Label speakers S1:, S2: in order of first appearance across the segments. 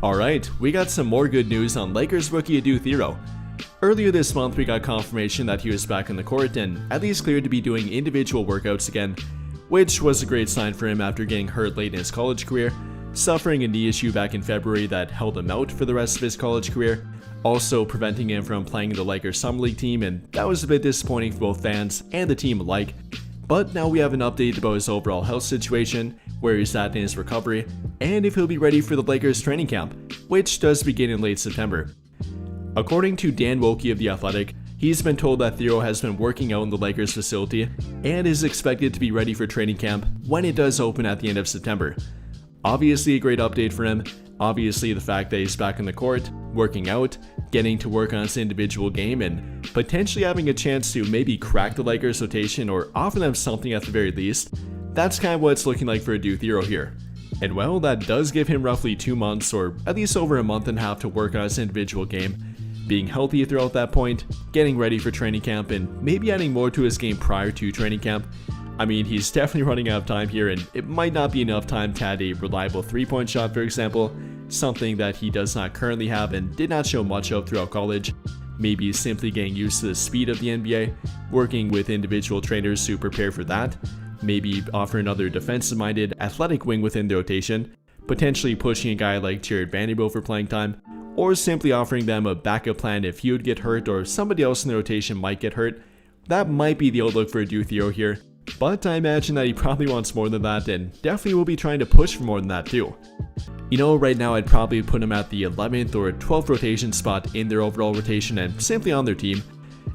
S1: Alright, we got some more good news on Lakers rookie Adou Thiero. Earlier this month we got confirmation that he was back on the court and at least cleared to be doing individual workouts again, which was a great sign for him after getting hurt late in his college career, suffering a knee issue back in February that held him out for the rest of his college career, also preventing him from playing in the Lakers Summer League team, and that was a bit disappointing for both fans and the team alike. But now we have an update about his overall health situation, where he's at in his recovery, and if he'll be ready for the Lakers training camp, which does begin in late September. According to Dan Woke of The Athletic, he's been told that Thiero has been working out in the Lakers facility and is expected to be ready for training camp when it does open at the end of September. Obviously a great update for him, obviously the fact that he's back on the court, working out, getting to work on his individual game, and potentially having a chance to maybe crack the Lakers rotation or offer them something at the very least. That's kind of what it's looking like for Adou Thiero here. And well, that does give him roughly 2 months or at least over a month and a half to work on his individual game, being healthy throughout that point, getting ready for training camp, and maybe adding more to his game prior to training camp. I mean, he's definitely running out of time here, and it might not be enough time to add a reliable 3-point shot, for example, something that he does not currently have and did not show much of throughout college. Maybe simply getting used to the speed of the NBA, working with individual trainers to prepare for that, maybe offer another defensive-minded athletic wing within the rotation, potentially pushing a guy like Jared Vanderbilt for playing time, or simply offering them a backup plan if he would get hurt or somebody else in the rotation might get hurt. That might be the outlook for Adou Thiero here, but I imagine that he probably wants more than that and definitely will be trying to push for more than that too. You know, right now I'd probably put him at the 11th or 12th rotation spot in their overall rotation and simply on their team.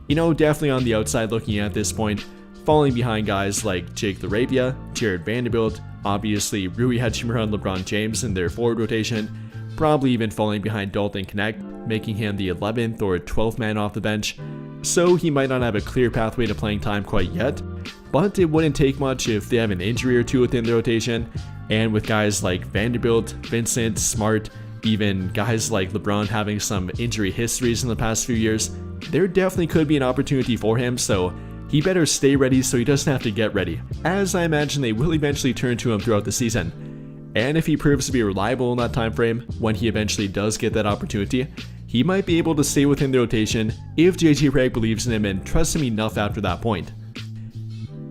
S1: You know, definitely on the outside looking at this point, falling behind guys like Jake LaRavia, Jared Vanderbilt, obviously Rui Hachimura and LeBron James in their forward rotation, probably even falling behind Dalton Knecht, making him the 11th or 12th man off the bench. So he might not have a clear pathway to playing time quite yet, but it wouldn't take much if they have an injury or two within the rotation, and with guys like Vanderbilt, Vincent, Smart, even guys like LeBron having some injury histories in the past few years, there definitely could be an opportunity for him, so he better stay ready so he doesn't have to get ready, as I imagine they will eventually turn to him throughout the season. And if he proves to be reliable in that time frame, when he eventually does get that opportunity, he might be able to stay within the rotation if JJ Redick believes in him and trusts him enough after that point.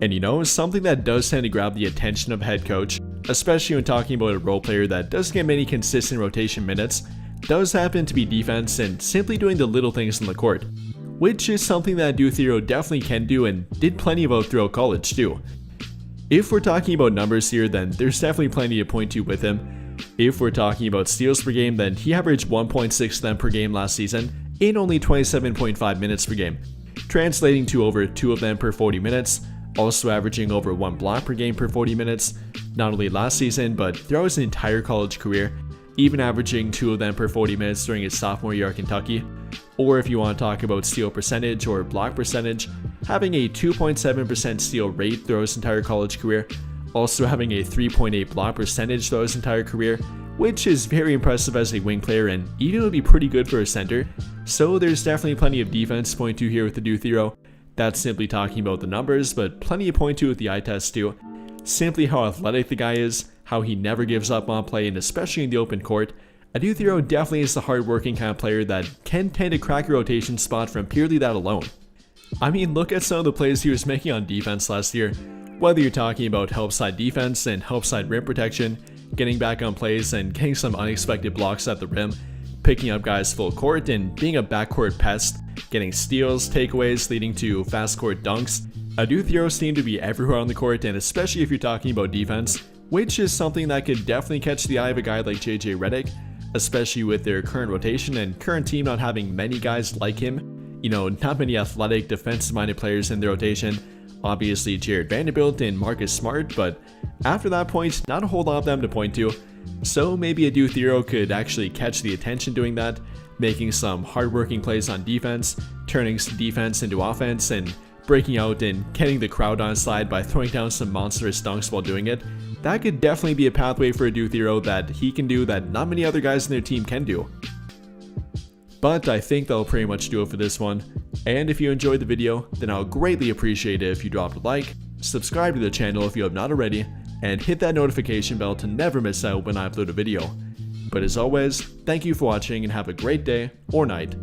S1: And you know, something that does tend to grab the attention of a head coach, especially when talking about a role player that doesn't get many consistent rotation minutes, does happen to be defense and simply doing the little things on the court, which is something that Adou Thiero definitely can do and did plenty of throughout college too. If we're talking about numbers here, then there's definitely plenty to point to with him. If we're talking about steals per game, then he averaged 1.6 of them per game last season in only 27.5 minutes per game, translating to over 2 of them per 40 minutes, also averaging over 1 block per game per 40 minutes, not only last season but throughout his entire college career, even averaging 2 of them per 40 minutes during his sophomore year at Kentucky. Or if you want to talk about steal percentage or block percentage, having a 2.7% steal rate throughout his entire college career, also having a 3.8 block percentage throughout his entire career, which is very impressive as a wing player and even would be pretty good for a center. So there's definitely plenty of defense to point to here with Adou Thiero. That's simply talking about the numbers, but plenty to point to with the eye test too. Simply how athletic the guy is, how he never gives up on play, and especially in the open court. Adou Thiero definitely is the hard-working kind of player that can tend to crack a rotation spot from purely that alone. I mean, look at some of the plays he was making on defense last year. Whether you're talking about help side defense and help side rim protection, getting back on plays and getting some unexpected blocks at the rim, picking up guys full court and being a backcourt pest, getting steals, takeaways leading to fast court dunks. Adou Thiero seemed to be everywhere on the court, and especially if you're talking about defense, which is something that could definitely catch the eye of a guy like JJ Redick, especially with their current rotation and current team not having many guys like him. You know, not many athletic, defensive-minded players in their rotation. Obviously Jared Vanderbilt and Marcus Smart, but after that point, not a whole lot of them to point to. So maybe Adou Thiero could actually catch the attention doing that, making some hard-working plays on defense, turning some defense into offense, and breaking out and getting the crowd on his side by throwing down some monstrous dunks while doing it. That could definitely be a pathway for Adou Thiero that he can do that not many other guys in their team can do. But I think that'll pretty much do it for this one. And if you enjoyed the video, then I'll greatly appreciate it if you dropped a like, subscribe to the channel if you have not already, and hit that notification bell to never miss out when I upload a video. But as always, thank you for watching and have a great day or night.